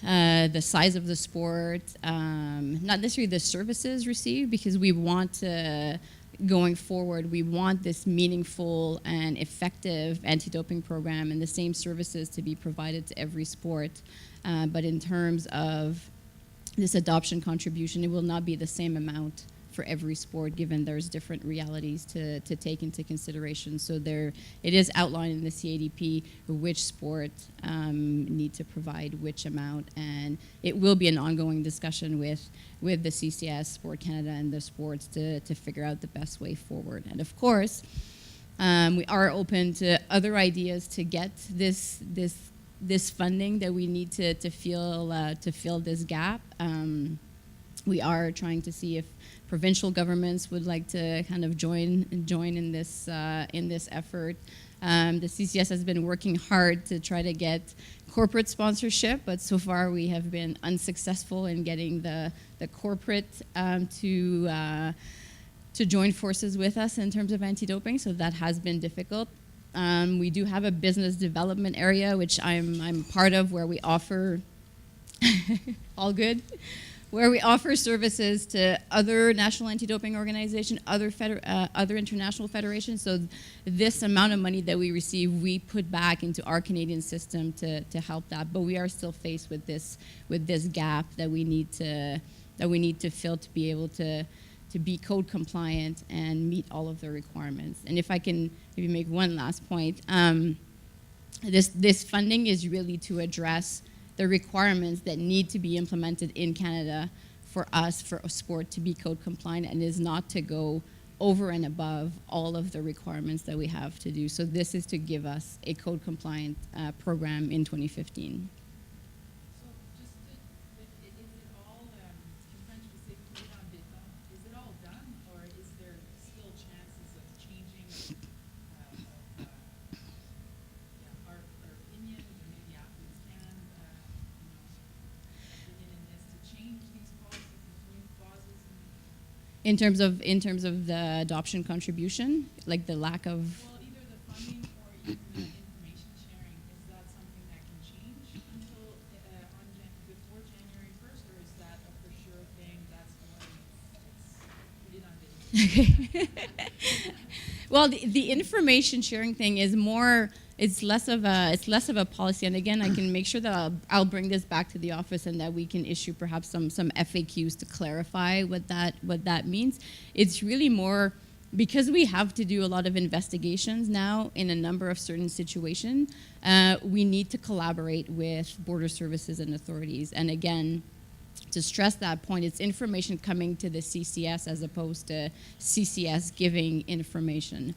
the size of the sport, not necessarily the services received, because we want to, going forward, we want this meaningful and effective anti-doping program and the same services to be provided to every sport. But in terms of this adoption contribution, it will not be the same amount for every sport, given there's different realities to take into consideration. So it is outlined in the CADP which sport need to provide which amount, and it will be an ongoing discussion with the CCES, Sport Canada, and the sports to figure out the best way forward. And of course, we are open to other ideas to get this funding that we need to fill this gap. We are trying to see if provincial governments would like to kind of join in this effort. The CCS has been working hard to try to get corporate sponsorship, but so far we have been unsuccessful in getting the corporate to join forces with us in terms of anti-doping. So that has been difficult. We do have a business development area, which I'm part of, where we offer all good, where we offer services to other national anti-doping organizations, other international federations. So this amount of money that we receive, we put back into our Canadian system to help that. But we are still faced with this gap that we need to fill to be able to be code compliant and meet all of the requirements. And if I can maybe make one last point, this funding is really to address the requirements that need to be implemented in Canada for us, for a sport to be code compliant, and is not to go over and above all of the requirements that we have to do. So this is to give us a code compliant program in 2015. In terms of the adoption contribution, like the lack of. Well, either the funding or even the information sharing, is that something that can change until before January 1st, or is that a for sure thing? That's what it's put it on. Okay. Well, the information sharing thing is more. It's less of a policy, and again, I can make sure that I'll bring this back to the office, and that we can issue perhaps some FAQs to clarify what that means. It's really more because we have to do a lot of investigations now in a number of certain situations, we need to collaborate with border services and authorities. And again, to stress that point, it's information coming to the CCS as opposed to CCS giving information.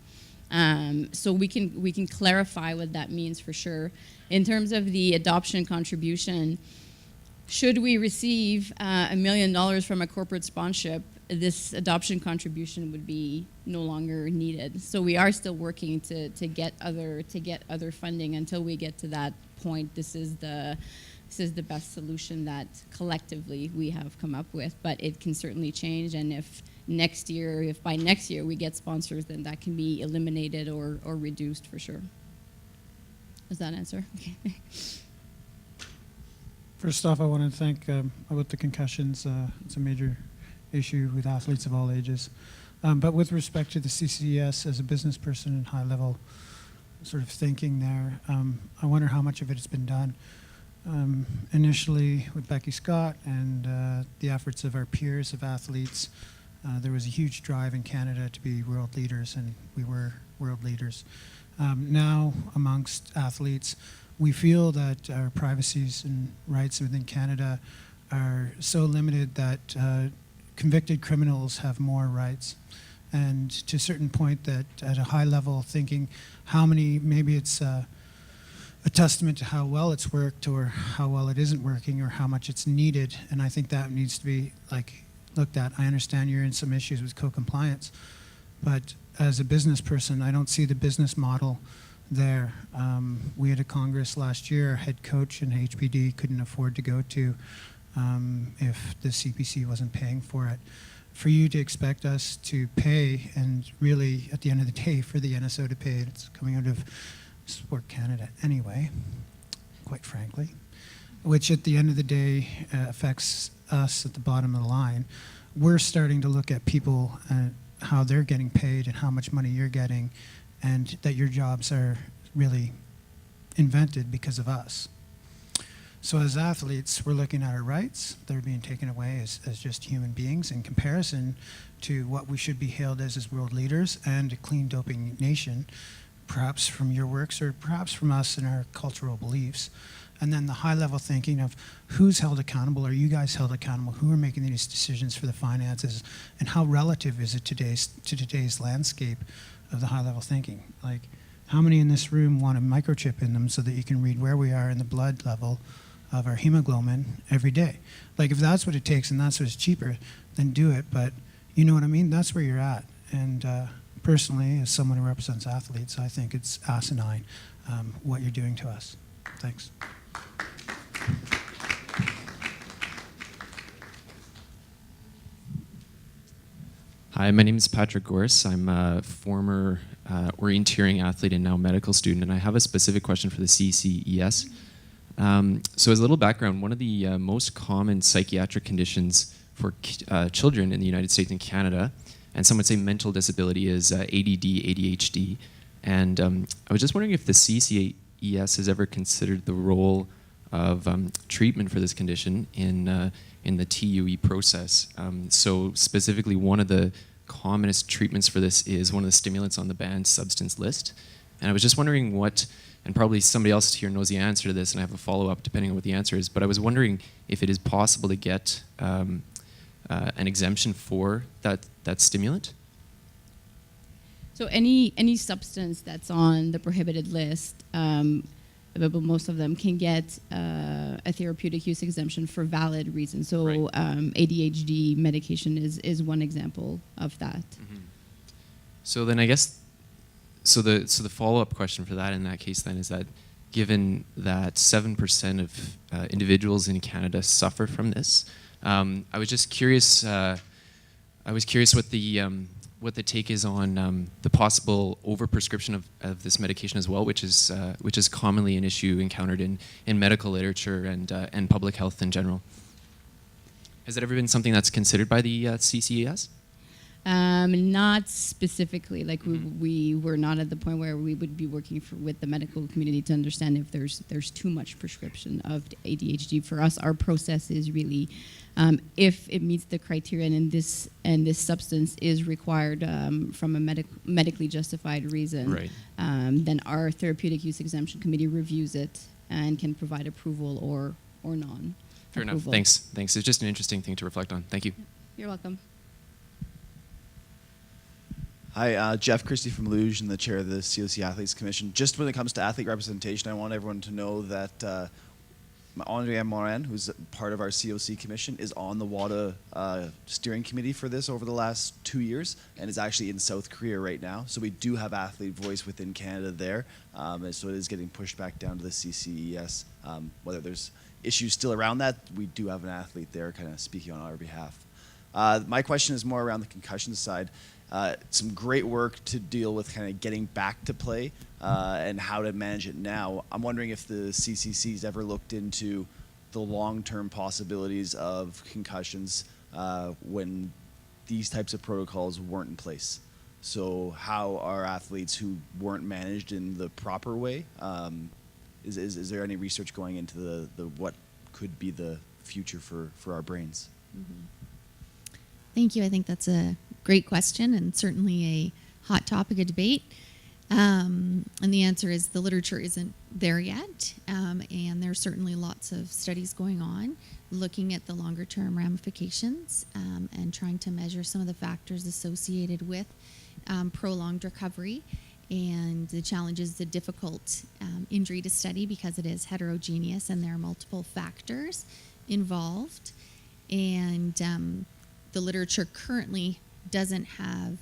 So we can clarify what that means for sure. In terms of the adoption contribution, should we receive $1 million from a corporate sponsorship, this adoption contribution would be no longer needed. So we are still working to get other funding until we get to that point. This is the best solution that collectively we have come up with, but it can certainly change. And if by next year we get sponsors, then that can be eliminated or reduced for sure. Does that answer? Okay. First off, I want to thank about the concussions. It's a major issue with athletes of all ages. But with respect to the CCES, as a business person and high level sort of thinking there, I wonder how much of it has been done. Initially with Becky Scott and the efforts of our peers of athletes, there was a huge drive in Canada to be world leaders, and we were world leaders. Now, amongst athletes, we feel that our privacies and rights within Canada are so limited that convicted criminals have more rights. And to a certain point that at a high level thinking, how many, maybe it's a testament to how well it's worked or how well it isn't working or how much it's needed. And I think that needs to be looked at. I understand you're in some issues with co-compliance, but as a business person, I don't see the business model there. We had a Congress last year, our head coach in HPD couldn't afford to go to if the CPC wasn't paying for it. For you to expect us to pay, and really at the end of the day for the NSO to pay, it's coming out of Sport Canada anyway, quite frankly, which at the end of the day affects us at the bottom of the line. We're starting to look at people and how they're getting paid and how much money you're getting, and that your jobs are really invented because of us. So as athletes, we're looking at our rights. They're being taken away as just human beings in comparison to what we should be hailed as world leaders and a clean doping nation, perhaps from your works or perhaps from us and our cultural beliefs. And then the high-level thinking of who's held accountable, are you guys held accountable, who are making these decisions for the finances, and how relative is it to today's landscape of the high-level thinking? Like, how many in this room want a microchip in them so that you can read where we are in the blood level of our hemoglobin every day? Like, if that's what it takes and that's what's cheaper, then do it. But you know what I mean? That's where you're at. And personally, as someone who represents athletes, I think it's asinine what you're doing to us. Thanks. Hi, my name is Patrick Gorse. I'm a former orienteering athlete and now medical student, and I have a specific question for the CCES. So as a little background, one of the most common psychiatric conditions for children in the United States and Canada, and some would say mental disability, is ADD, ADHD. And I was just wondering if the CCES has ever considered the role of treatment for this condition in the TUE process. So specifically, one of the commonest treatments for this is one of the stimulants on the banned substance list. And I was just wondering what, and probably somebody else here knows the answer to this, and I have a follow-up depending on what the answer is, but I was wondering if it is possible to get an exemption for that stimulant? So any substance that's on the prohibited list, but most of them can get a therapeutic use exemption for valid reasons. So Right. ADHD medication is one example of that. Mm-hmm. So then I guess, so the follow-up question for that in that case then is that given that 7% of individuals in Canada suffer from this, I was just curious. I was curious what the take is on the possible overprescription of this medication as well, which is commonly an issue encountered in medical literature and public health in general. Has that ever been something that's considered by the CCES? Not specifically. Like we were not at the point where we would be working with the medical community to understand if there's too much prescription of ADHD. For us, our process is really if it meets the criteria and this substance is required from a medically justified reason, Right. then our therapeutic use exemption committee reviews it and can provide approval or non. Fair enough. Thanks. It's just an interesting thing to reflect on. Thank you. You're welcome. Hi, Jeff Christie from Luge and the chair of the COC Athletes Commission. Just when it comes to athlete representation, I want everyone to know that Andrea Morin, who's part of our COC Commission, is on the WADA steering committee for this over the last 2 years and is actually in South Korea right now. So we do have athlete voice within Canada there. And so it is getting pushed back down to the CCES. Whether there's issues still around that, we do have an athlete there kind of speaking on our behalf. My question is more around the concussion side. Some great work to deal with kind of getting back to play and how to manage it now. I'm wondering if the CCC's ever looked into the long-term possibilities of concussions when these types of protocols weren't in place. So how are athletes who weren't managed in the proper way, is there any research going into the what could be the future for our brains? Mm-hmm. Thank you. I think that's a great question and certainly a hot topic of debate. And the answer is the literature isn't there yet. And there's certainly lots of studies going on looking at the longer term ramifications and trying to measure some of the factors associated with prolonged recovery. And the challenge is the difficult injury to study because it is heterogeneous and there are multiple factors involved. And the literature currently doesn't have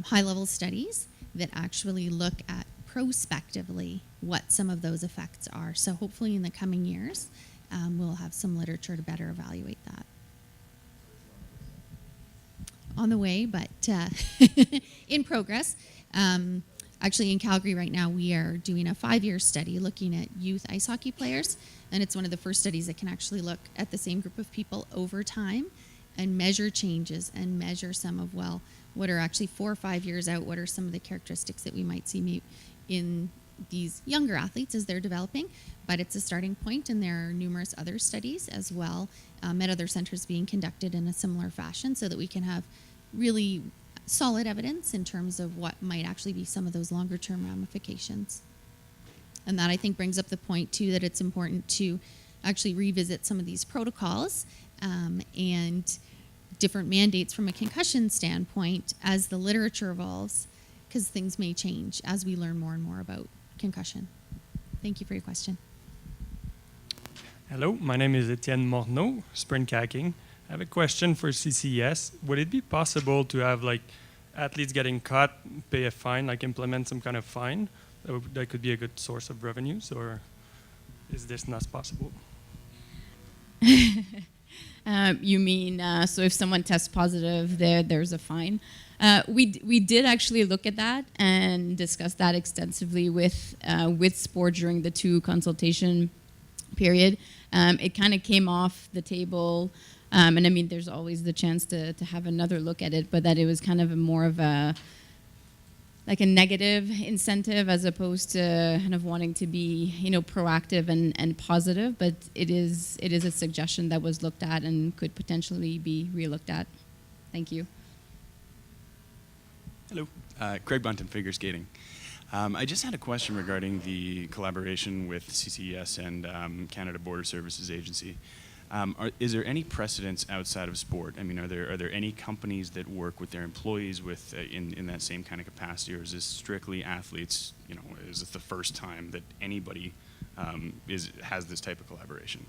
high-level studies that actually look at prospectively what some of those effects are. So hopefully in the coming years, we'll have some literature to better evaluate that. On the way, but in progress. Actually, in Calgary right now, we are doing a 5-year study looking at youth ice hockey players. And it's one of the first studies that can actually look at the same group of people over time and measure changes and measure some of, well, what are actually 4 or 5 years out, what are some of the characteristics that we might see in these younger athletes as they're developing. But it's a starting point, and there are numerous other studies as well at other centers being conducted in a similar fashion so that we can have really solid evidence in terms of what might actually be some of those longer term ramifications. And that, I think, brings up the point too that it's important to actually revisit some of these protocols and different mandates from a concussion standpoint as the literature evolves, because things may change as we learn more and more about concussion. Thank you for your question. Hello, my name is Etienne Morneau, Sprint Kayaking. I have a question for CCES. Would it be possible to have like athletes getting caught, pay a fine, like implement some kind of fine? That could be a good source of revenues, or is this not possible? You mean, so if someone tests positive, there's a fine? We did actually look at that and discuss that extensively with sport during the 2 consultation period. It kind of came off the table, and I mean, there's always the chance to have another look at it, but that it was kind of more of a negative incentive as opposed to kind of wanting to be, proactive and positive. But it is a suggestion that was looked at and could potentially be re-looked at. Thank you. Hello, Craig Bunton, Figure Skating. I just had a question regarding the collaboration with CCES and Canada Border Services Agency. Is there any precedence outside of sport? I mean, are there any companies that work with their employees with in that same kind of capacity, or is this strictly athletes? Is it the first time that anybody has this type of collaboration?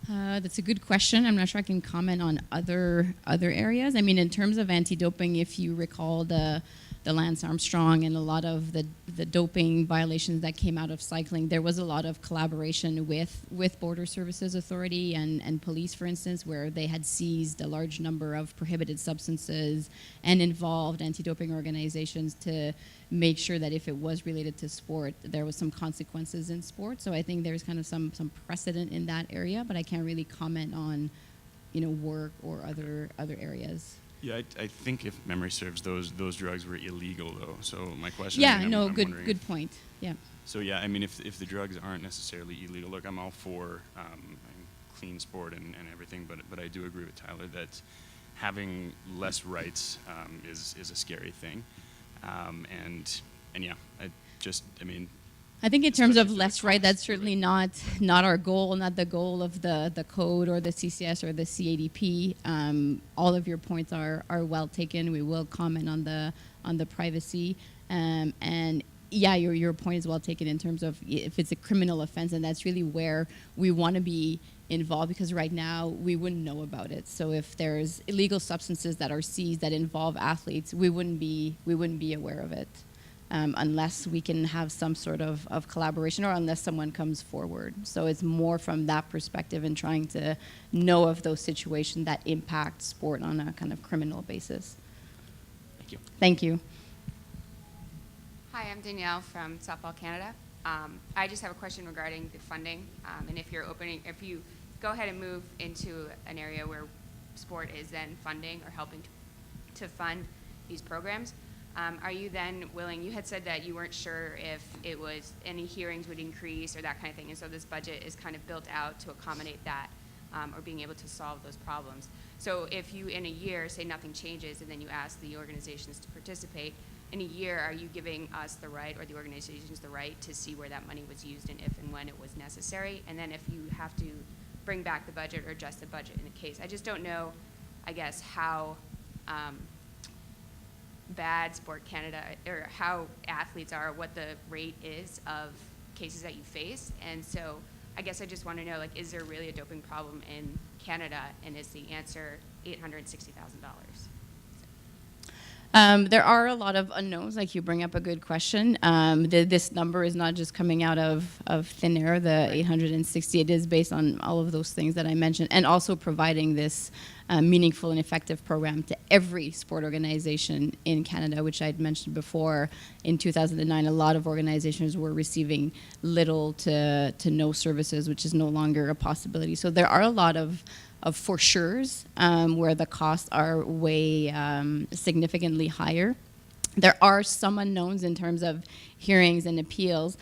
That's a good question. I'm not sure I can comment on other areas. I mean, in terms of anti-doping, if you recall the Lance Armstrong and a lot of the doping violations that came out of cycling, there was a lot of collaboration with Border Services Authority and police, for instance, where they had seized a large number of prohibited substances and involved anti-doping organizations to make sure that if it was related to sport, there was some consequences in sport. So I think there's kind of some precedent in that area, but I can't really comment on, work or other areas. Yeah, I think if memory serves, those drugs were illegal though. So my question. Yeah, I mean, no, I'm good wondering good point. Yeah. So yeah, I mean, if the drugs aren't necessarily illegal, look, I'm all for clean sport and everything, but I do agree with Tyler that having less rights is a scary thing, and yeah, I mean. I think in terms of especially for the less right, cost that's of certainly it. not our goal, not the goal of the code or the CCS or the CADP. All of your points are well taken. We will comment on the privacy, and yeah, your point is well taken in terms of if it's a criminal offense, and that's really where we want to be involved, because right now we wouldn't know about it. So if there's illegal substances that are seized that involve athletes, we wouldn't be aware of it. Unless we can have some sort of collaboration or unless someone comes forward. So it's more from that perspective and trying to know of those situations that impact sport on a kind of criminal basis. Thank you. Thank you. Hi, I'm Danielle from Softball Canada. I just have a question regarding the funding, and if you go ahead and move into an area where sport is then funding or helping to fund these programs, are you then willing, you had said that you weren't sure if it was any hearings would increase or that kind of thing, and so this budget is kind of built out to accommodate that or being able to solve those problems. So if you, in a year, say nothing changes and then you ask the organizations to participate, in a year, are you giving us the right or the organizations the right to see where that money was used and if and when it was necessary? And then if you have to bring back the budget or adjust the budget in a case, I just don't know, I guess, how bad Sport Canada or how athletes are, what the rate is of cases that you face. And so I guess I just want to know, like, is there really a doping problem in Canada, and is the answer $860,000? There are a lot of unknowns, like you bring up a good question. This number is not just coming out of thin air, the 860. It is based on all of those things that I mentioned, and also providing this meaningful and effective program to every sport organization in Canada, which I'd mentioned before. In 2009, a lot of organizations were receiving little to no services, which is no longer a possibility. So there are a lot of for sure's where the costs are way significantly higher. There are some unknowns in terms of hearings and appeals.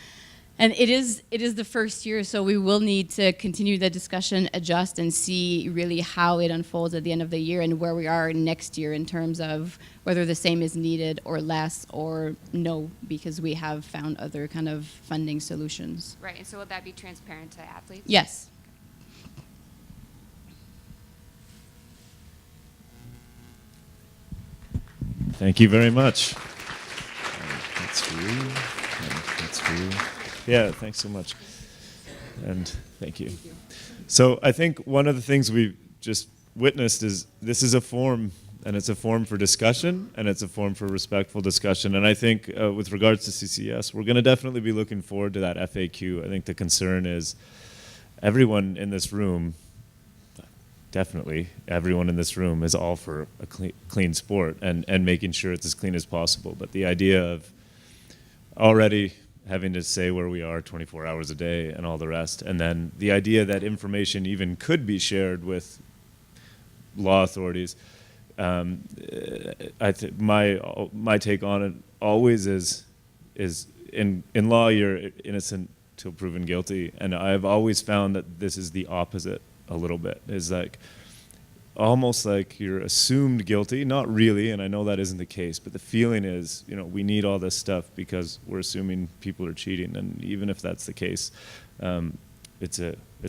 And it is the first year, so we will need to continue the discussion, adjust, and see really how it unfolds at the end of the year and where we are next year in terms of whether the same is needed or less or no, because we have found other kind of funding solutions. Right, and so will that be transparent to athletes? Yes. Thank you very much. That's for you. And that's for you. Yeah, thanks so much. And thank you. So I think one of the things we've just witnessed is this is a forum, and it's a forum for discussion, and it's a forum for respectful discussion. And I think with regards to CCES, we're going to definitely be looking forward to that FAQ. I think the concern is everyone in this room, definitely everyone in this room, is all for a clean sport and making sure it's as clean as possible. But the idea of already having to say where we are 24 hours a day and all the rest, and then the idea that information even could be shared with law authorities, my take on it always is in law you're innocent till proven guilty, and I've always found that this is the opposite a little bit. Is like almost like you're assumed guilty, not really, and I know that isn't the case, but the feeling is, you know, we need all this stuff because we're assuming people are cheating, and even if that's the case, it's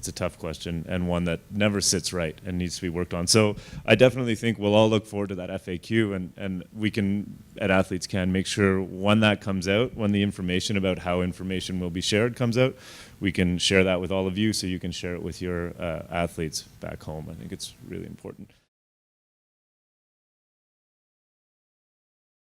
a tough question and one that never sits right and needs to be worked on. So I definitely think we'll all look forward to that FAQ, and we can, at Athletes Can, make sure when that comes out, when the information about how information will be shared comes out, we can share that with all of you so you can share it with your athletes back home. I think it's really important.